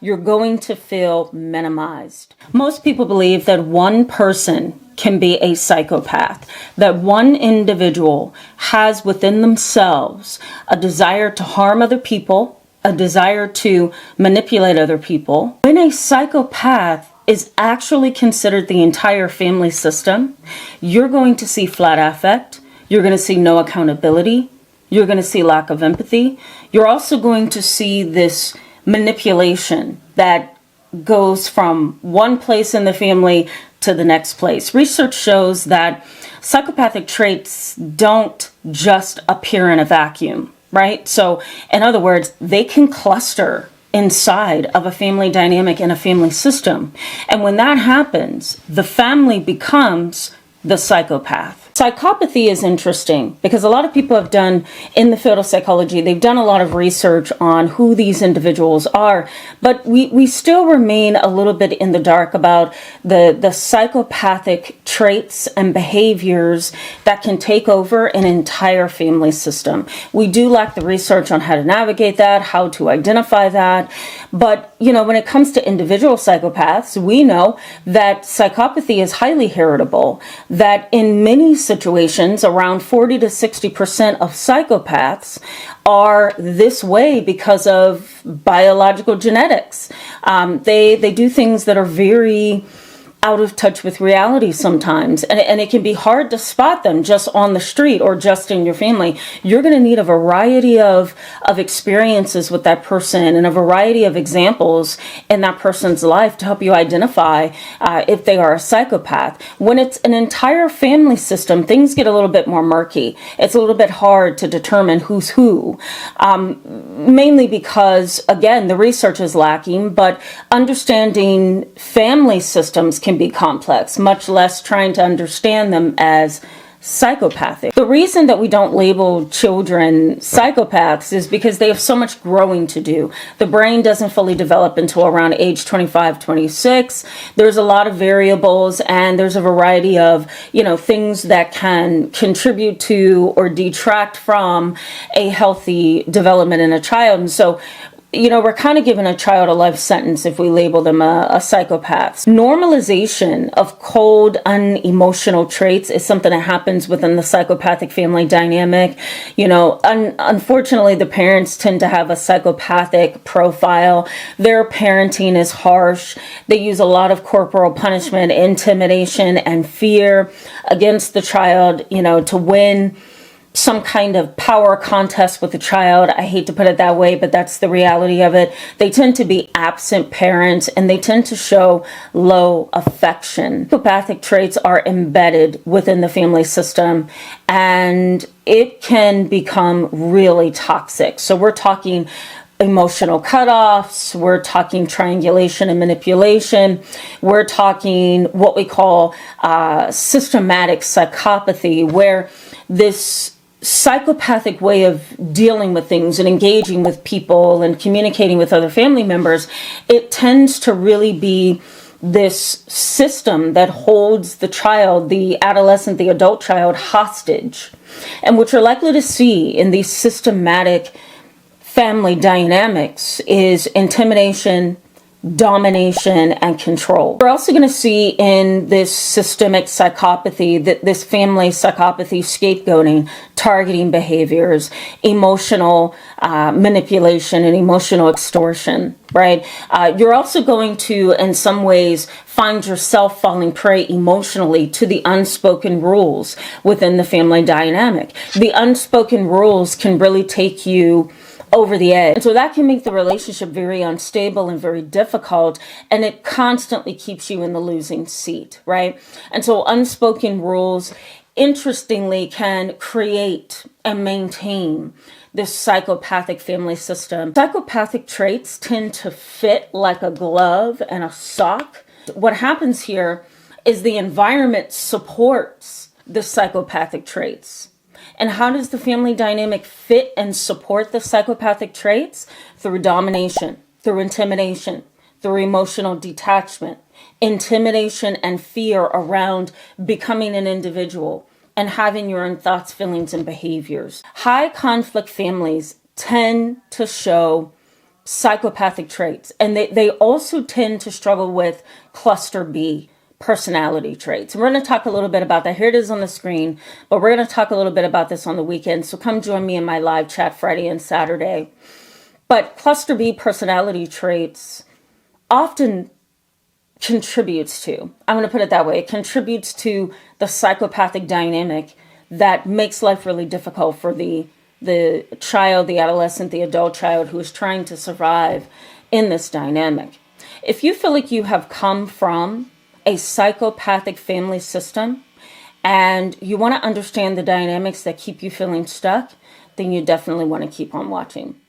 you're going to feel minimized. Most people believe that one person can be a psychopath, that one individual has within themselves a desire to harm other people, a desire to manipulate other people. When a psychopath is actually considered the entire family system, you're going to see flat affect, you're going to see no accountability, you're going to see lack of empathy. You're also going to see this manipulation that goes from one place in the family to the next place. Research shows that psychopathic traits don't just appear in a vacuum, right? So, in other words, they can cluster inside of a family dynamic and a family system. And when that happens, the family becomes the psychopath. Psychopathy is interesting because a lot of people have done, in the field of psychology, they've done a lot of research on who these individuals are, but we still remain a little bit in the dark about the psychopathic traits and behaviors that can take over an entire family system. We do lack the research on how to navigate that, how to identify that, but when it comes to individual psychopaths, we know that psychopathy is highly heritable, that in many situations, around 40 to 60% of psychopaths are this way because of biological genetics. They do things that are very out of touch with reality sometimes, and it can be hard to spot them just on the street or just in your family. You're going to need a variety of experiences with that person and a variety of examples in that person's life to help you identify if they are a psychopath. When it's an entire family system, things get a little bit more murky. It's a little bit hard to determine who's who, mainly because, again, the research is lacking, but understanding family systems can be complex, much less trying to understand them as psychopathic. The reason that we don't label children psychopaths is because they have so much growing to do. The brain doesn't fully develop until around age 25, 26. There's a lot of variables, and there's a variety of, things that can contribute to or detract from a healthy development in a child. And so we're kind of giving a child a life sentence if we label them a psychopath. Normalization of cold, unemotional traits is something that happens within the psychopathic family dynamic. Unfortunately, the parents tend to have a psychopathic profile. Their parenting is harsh. They use a lot of corporal punishment, intimidation, and fear against the child, to win some kind of power contest with the child. I hate to put it that way, but that's the reality of it. They tend to be absent parents, and they tend to show low affection. Psychopathic traits are embedded within the family system, and it can become really toxic. So we're talking emotional cutoffs, we're talking triangulation and manipulation, we're talking what we call systematic psychopathy, where this psychopathic way of dealing with things and engaging with people and communicating with other family members, it tends to really be this system that holds the child, the adolescent, the adult child hostage. And what you're likely to see in these systematic family dynamics is intimidation, domination, and control. We're also going to see in this systemic psychopathy, this family psychopathy, scapegoating, targeting behaviors, emotional manipulation, and emotional extortion, right? You're also going to, in some ways, find yourself falling prey emotionally to the unspoken rules within the family dynamic. The unspoken rules can really take you over the edge. And so that can make the relationship very unstable and very difficult, and it constantly keeps you in the losing seat, right? And so unspoken rules, interestingly, can create and maintain this psychopathic family system. Psychopathic traits tend to fit like a glove and a sock. What happens here is the environment supports the psychopathic traits. And how does the family dynamic fit and support the psychopathic traits? Through domination, through intimidation, through emotional detachment, intimidation and fear around becoming an individual and having your own thoughts, feelings, and behaviors. High conflict families tend to show psychopathic traits. And they also tend to struggle with cluster B personality traits. And we're going to talk a little bit about that. Here it is on the screen, but we're going to talk a little bit about this on the weekend. So come join me in my live chat Friday and Saturday. But cluster B personality traits often contributes to, I'm going to put it that way, it contributes to the psychopathic dynamic that makes life really difficult for the child, the adolescent, the adult child who is trying to survive in this dynamic. If you feel like you have come from a psychopathic family system and you want to understand the dynamics that keep you feeling stuck, then you definitely want to keep on watching.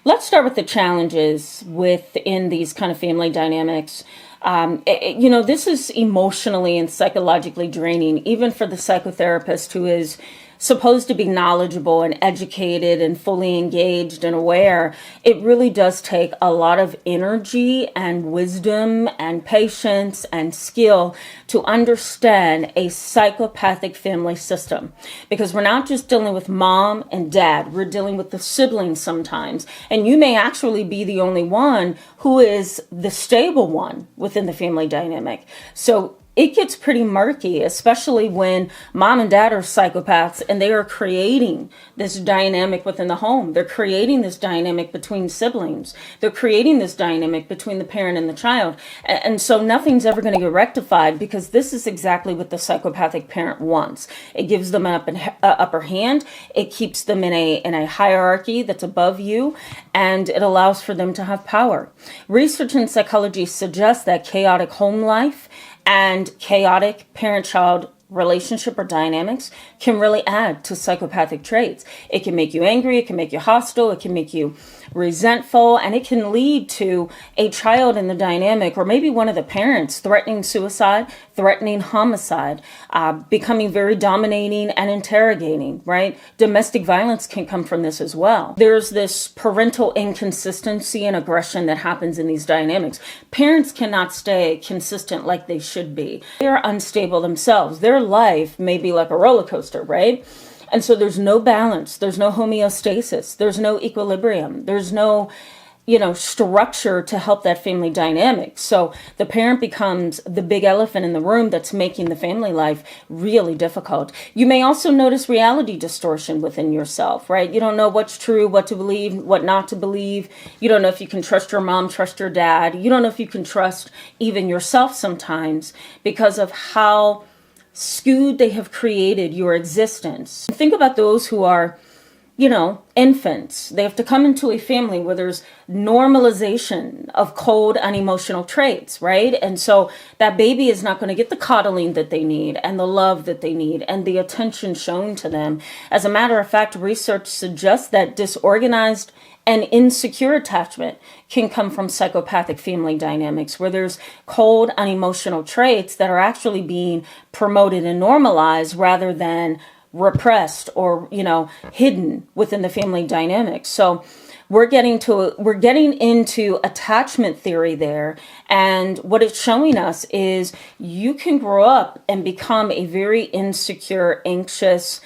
Let's start with the challenges within these kind of family dynamics. This is emotionally and psychologically draining, even for the psychotherapist who is supposed to be knowledgeable and educated and fully engaged and aware. It really does take a lot of energy and wisdom and patience and skill to understand a psychopathic family system, because we're not just dealing with mom and dad, we're dealing with the siblings sometimes, and you may actually be the only one who is the stable one within the family dynamic. So it gets pretty murky, especially when mom and dad are psychopaths and they are creating this dynamic within the home. They're creating this dynamic between siblings. They're creating this dynamic between the parent and the child. And so nothing's ever going to get rectified, because this is exactly what the psychopathic parent wants. It gives them an upper hand. It keeps them in a hierarchy that's above you, and it allows for them to have power. Research in psychology suggests that chaotic home life and chaotic parent-child relationship or dynamics can really add to psychopathic traits. It can make you angry, it can make you hostile, it can make you resentful, and it can lead to a child in the dynamic, or maybe one of the parents, threatening suicide, threatening homicide, becoming very dominating and interrogating, right? Domestic violence can come from this as well. There's this parental inconsistency and aggression that happens in these dynamics. Parents cannot stay consistent like they should be. They're unstable themselves. Their life may be like a roller coaster, right? And so there's no balance, there's no homeostasis, there's no equilibrium, there's no, structure to help that family dynamic. So the parent becomes the big elephant in the room that's making the family life really difficult. You may also notice reality distortion within yourself, right? You don't know what's true, what to believe, what not to believe. You don't know if you can trust your mom, trust your dad. You don't know if you can trust even yourself sometimes, because of how skewed they have created your existence. Think about those who are, infants. They have to come into a family where there's normalization of cold, unemotional traits, right? And so that baby is not going to get the coddling that they need and the love that they need and the attention shown to them. As a matter of fact, research suggests that disorganized and insecure attachment can come from psychopathic family dynamics, where there's cold, unemotional traits that are actually being promoted and normalized rather than repressed or, hidden within the family dynamic. So we're getting into attachment theory there. And what it's showing us is you can grow up and become a very insecure, anxious,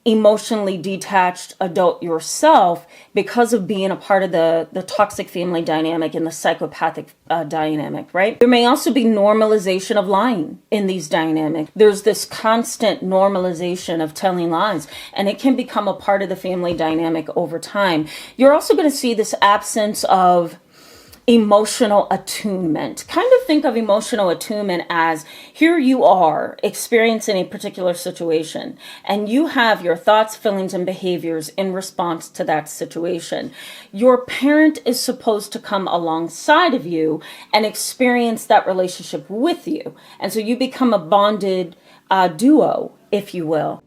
emotionally detached adult yourself because of being a part of the toxic family dynamic and the psychopathic dynamic, right? There may also be normalization of lying in these dynamics. There's this constant normalization of telling lies, and it can become a part of the family dynamic over time. You're also going to see this absence of emotional attunement. Kind of think of emotional attunement as, here you are experiencing a particular situation, and you have your thoughts, feelings, and behaviors in response to that situation. Your parent is supposed to come alongside of you and experience that relationship with you. And so you become a bonded duo, if you will.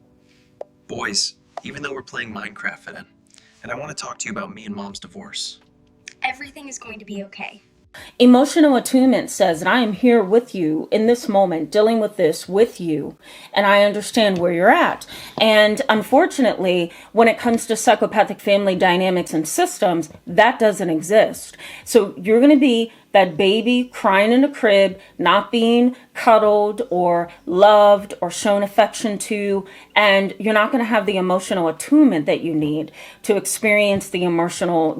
Boys, even though we're playing Minecraft today, and I want to talk to you about me and Mom's divorce. Everything is going to be okay. Emotional attunement says that I am here with you in this moment, dealing with this with you, and I understand where you're at. And unfortunately, when it comes to psychopathic family dynamics and systems, that doesn't exist. So you're going to be That baby crying in a crib, not being cuddled or loved or shown affection to, and you're not going to have the emotional attunement that you need to experience the emotional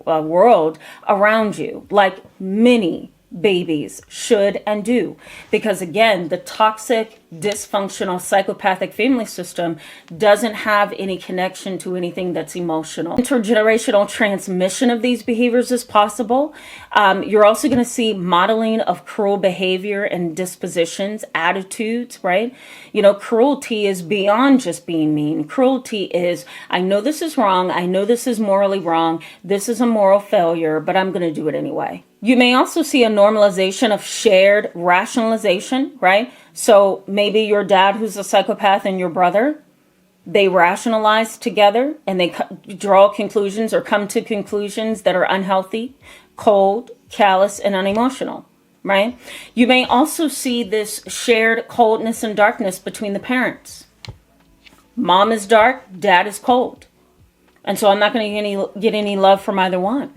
world around you, like many babies should and do. Because again, the toxic, dysfunctional, psychopathic family system doesn't have any connection to anything that's emotional. Intergenerational transmission of these behaviors is possible. You're also going to see modeling of cruel behavior and dispositions, attitudes, right? You know, cruelty is beyond just being mean. Cruelty is, I know this is wrong. I know this is morally wrong. This is a moral failure, but I'm going to do it anyway. You may also see a normalization of shared rationalization, right? So maybe your dad who's a psychopath and your brother, they rationalize together and they draw conclusions or come to conclusions that are unhealthy, cold, callous, and unemotional, right? You may also see this shared coldness and darkness between the parents. Mom is dark, dad is cold. And so I'm not going to get any love from either one,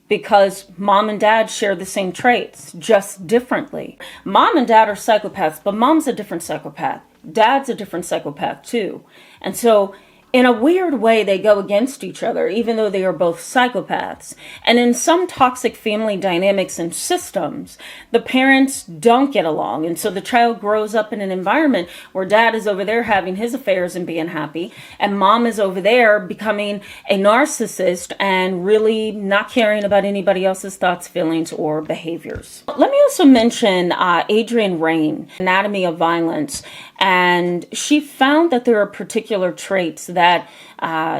because mom and dad share the same traits, just differently. Mom and dad are psychopaths, but mom's a different psychopath. Dad's a different psychopath too. And so in a weird way, they go against each other, even though they are both psychopaths. And in some toxic family dynamics and systems, the parents don't get along. And so the child grows up in an environment where dad is over there having his affairs and being happy, and mom is over there becoming a narcissist and really not caring about anybody else's thoughts, feelings, or behaviors. Let me also mention Adrienne Rain, Anatomy of Violence. And she found that there are particular traits that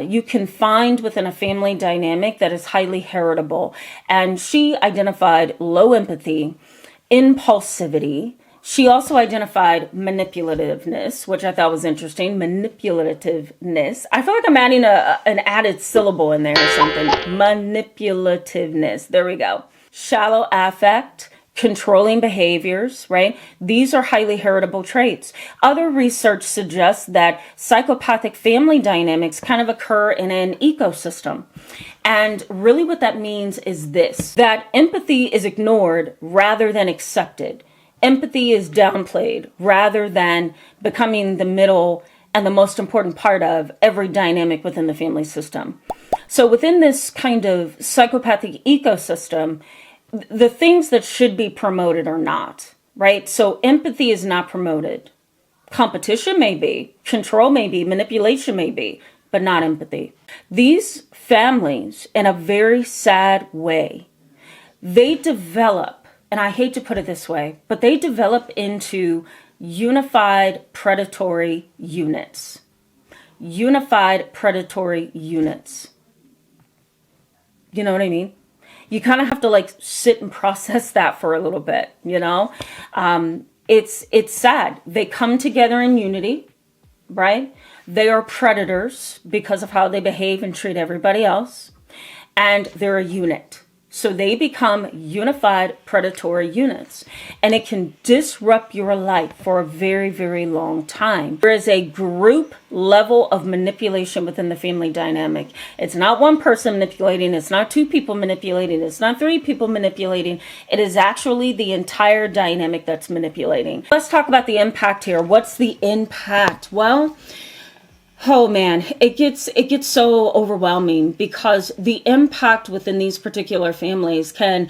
you can find within a family dynamic that is highly heritable. And she identified low empathy, impulsivity. She also identified manipulativeness, which I thought was interesting. Manipulativeness. I feel like I'm adding an added syllable in there or something. Manipulativeness. There we go. Shallow affect. Controlling behaviors, right? These are highly heritable traits. Other research suggests that psychopathic family dynamics kind of occur in an ecosystem. And really what that means is this, that empathy is ignored rather than accepted. Empathy is downplayed rather than becoming the middle and the most important part of every dynamic within the family system. So within this kind of psychopathic ecosystem, the things that should be promoted are not, right? So empathy is not promoted. Competition may be, control may be, manipulation may be, but not empathy. These families, in a very sad way, they develop, and I hate to put it this way, but they develop into unified predatory units. Unified predatory units. You know what I mean? You kind of have to like sit and process that for a little bit, you know? It's sad. They come together in unity, right? They are predators because of how they behave and treat everybody else. And they're a unit. So they become unified predatory units, and it can disrupt your life for a very, very long time. There is a group level of manipulation within the family dynamic. It's not one person manipulating. It's not two people manipulating. It's not three people manipulating. It is actually the entire dynamic that's manipulating. Let's talk about the impact here. What's the impact? Well, oh man, it gets so overwhelming because the impact within these particular families can,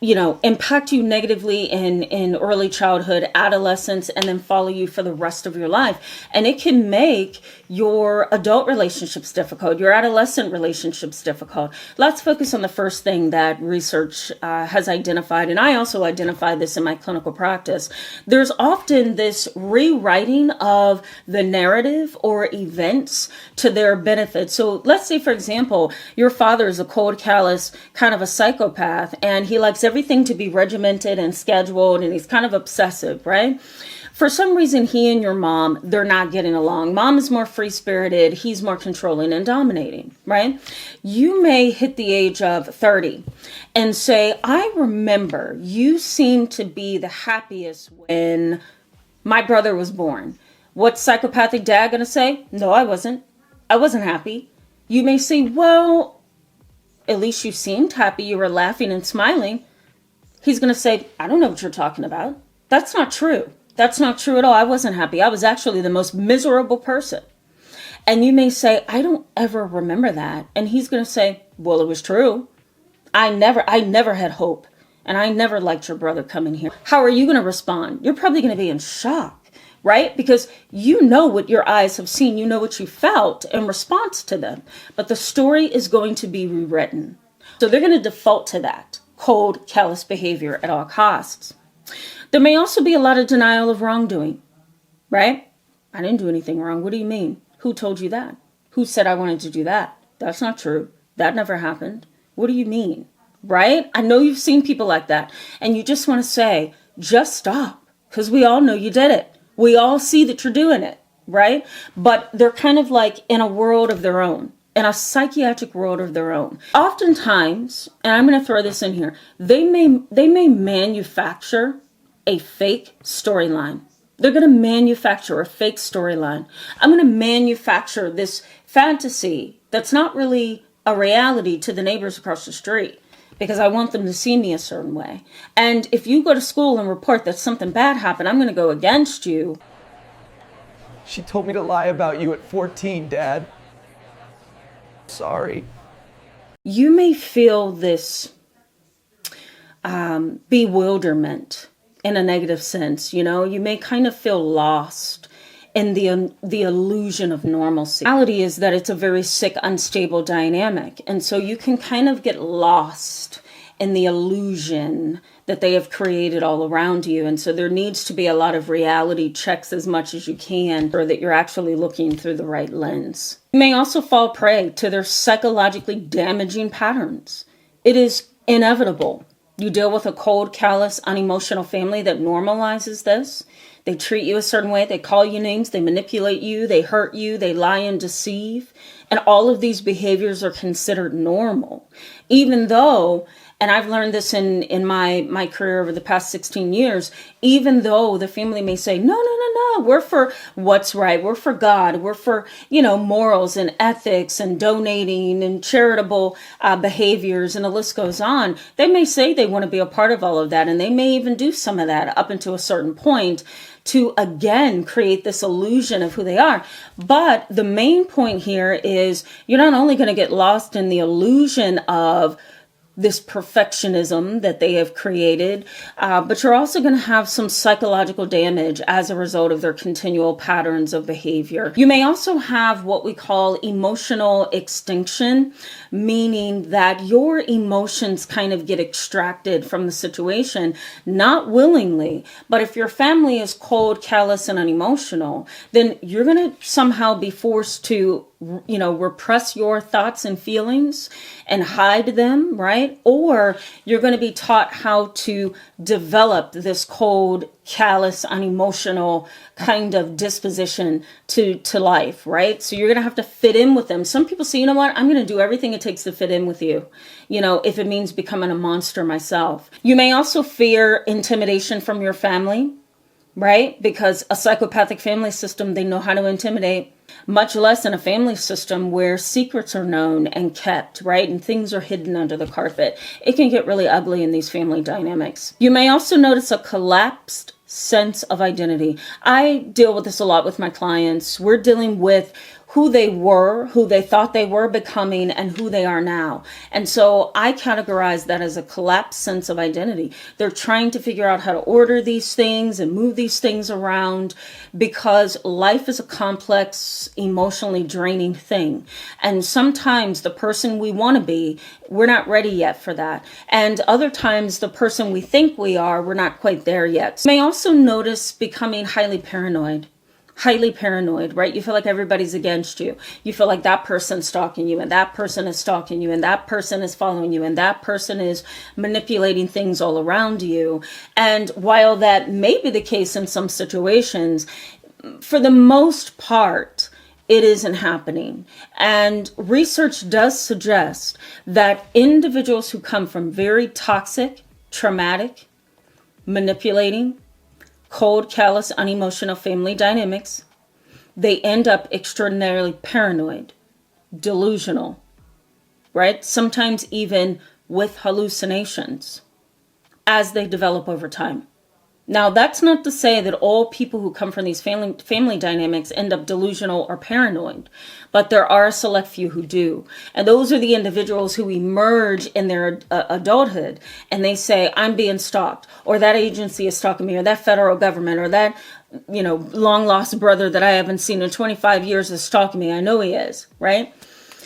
you know, impact you negatively in early childhood, adolescence, and then follow you for the rest of your life. And it can make your adult relationships difficult, your adolescent relationships difficult. Let's focus on the first thing that research has identified, and I also identify this in my clinical practice. There's often this rewriting of the narrative or events to their benefit. So let's say, for example, your father is a cold, callous, kind of a psychopath, and he likes everything to be regimented and scheduled, and he's kind of obsessive, right? For some reason, he and your mom, they're not getting along. Mom is more free-spirited. He's more controlling and dominating, right? You may hit the age of 30 and say, I remember you seemed to be the happiest when my brother was born. What's psychopathic dad going to say? No, I wasn't. I wasn't happy. You may say, well, at least you seemed happy, you were laughing and smiling. He's going to say, I don't know what you're talking about. That's not true. That's not true at all. I wasn't happy. I was actually the most miserable person. And you may say, I don't ever remember that. And he's going to say, well, it was true. I never had hope. And I never liked your brother coming here. How are you going to respond? You're probably going to be in shock, right? Because you know what your eyes have seen. You know what you felt in response to them. But the story is going to be rewritten. So they're going to default to that cold, callous behavior at all costs. There may also be a lot of denial of wrongdoing, right? I didn't do anything wrong. What do you mean? Who told you that? Who said I wanted to do that? That's not true. That never happened. What do you mean? Right? I know you've seen people like that. And you just want to say, just stop. Because we all know you did it. We all see that you're doing it. Right? But they're kind of like in a world of their own. In a psychiatric world of their own. Oftentimes, and I'm going to throw this in here, they may manufacture a fake storyline. They're going to manufacture a fake storyline. I'm going to manufacture this fantasy that's not really a reality to the neighbors across the street because I want them to see me a certain way. And if you go to school and report that something bad happened, I'm going to go against you. She told me to lie about you at 14, Dad. Sorry. You may feel this bewilderment in a negative sense. You know, you may kind of feel lost in the illusion of normalcy. The reality is that it's a very sick, unstable dynamic. And so you can kind of get lost in the illusion that they have created all around you. And so there needs to be a lot of reality checks as much as you can so that you're actually looking through the right lens. You may also fall prey to their psychologically damaging patterns. It is inevitable. You deal with a cold, callous, unemotional family that normalizes this. They treat you a certain way. They call you names. They manipulate you. They hurt you. They lie and deceive. And all of these behaviors are considered normal, even though, and I've learned this in my career over the past 16 years, even though the family may say, no, we're for what's right. We're for God. We're for, morals and ethics and donating and charitable behaviors. And the list goes on. They may say they want to be a part of all of that. And they may even do some of that up until a certain point to, again, create this illusion of who they are. But the main point here is you're not only going to get lost in the illusion of this perfectionism that they have created, but you're also going to have some psychological damage as a result of their continual patterns of behavior. You may also have what we call emotional extinction, meaning that your emotions kind of get extracted from the situation, not willingly, but if your family is cold, callous, and unemotional, then you're going to somehow be forced to repress your thoughts and feelings and hide them, right? Or you're going to be taught how to develop this cold, callous, unemotional kind of disposition to life, right? So you're going to have to fit in with them. Some people say, you know what? I'm going to do everything it takes to fit in with you, if it means becoming a monster myself. You may also fear intimidation from your family, right? Because a psychopathic family system, they know how to intimidate, much less in a family system where secrets are known and kept, right? And things are hidden under the carpet. It can get really ugly in these family dynamics. You may also notice a collapsed sense of identity. I deal with this a lot with my clients. We're dealing with who they were, who they thought they were becoming, and who they are now. And so I categorize that as a collapsed sense of identity. They're trying to figure out how to order these things and move these things around because life is a complex, emotionally draining thing. And sometimes the person we want to be, we're not ready yet for that. And other times the person we think we are, we're not quite there yet. You may also notice becoming highly paranoid, right? You feel like everybody's against you. You feel like that person's stalking you and that person is stalking you and that person is following you and that person is manipulating things all around you. And while that may be the case in some situations, for the most part, it isn't happening. And research does suggest that individuals who come from very toxic, traumatic, manipulating, cold, callous, unemotional family dynamics, they end up extraordinarily paranoid, delusional, right? Sometimes even with hallucinations as they develop over time. Now, that's not to say that all people who come from these family dynamics end up delusional or paranoid, but there are a select few who do. And those are the individuals who emerge in their adulthood and they say, I'm being stalked, or that agency is stalking me, or that federal government, or that, long lost brother that I haven't seen in 25 years is stalking me. I know he is, right?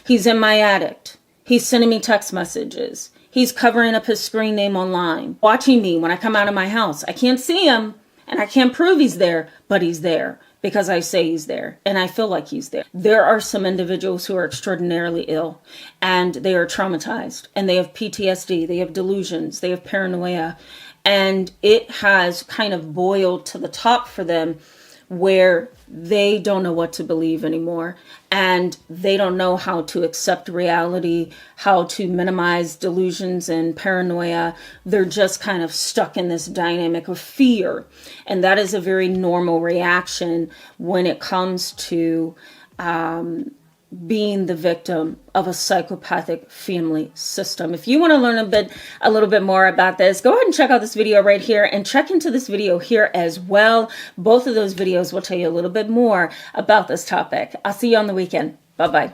He's in my attic. He's sending me text messages. He's covering up his screen name online, watching me when I come out of my house. I can't see him and I can't prove he's there, but he's there because I say he's there and I feel like he's there. There are some individuals who are extraordinarily ill and they are traumatized and they have PTSD, they have delusions, they have paranoia, and it has kind of boiled to the top for them where they don't know what to believe anymore and they don't know how to accept reality, how to minimize delusions and paranoia. They're just kind of stuck in this dynamic of fear. And that is a very normal reaction when it comes to being the victim of a psychopathic family system. If you want to learn a little bit more about this, go ahead and check out this video right here and check into this video here as well. Both of those videos will tell you a little bit more about this topic. I'll see you on the weekend. Bye-bye.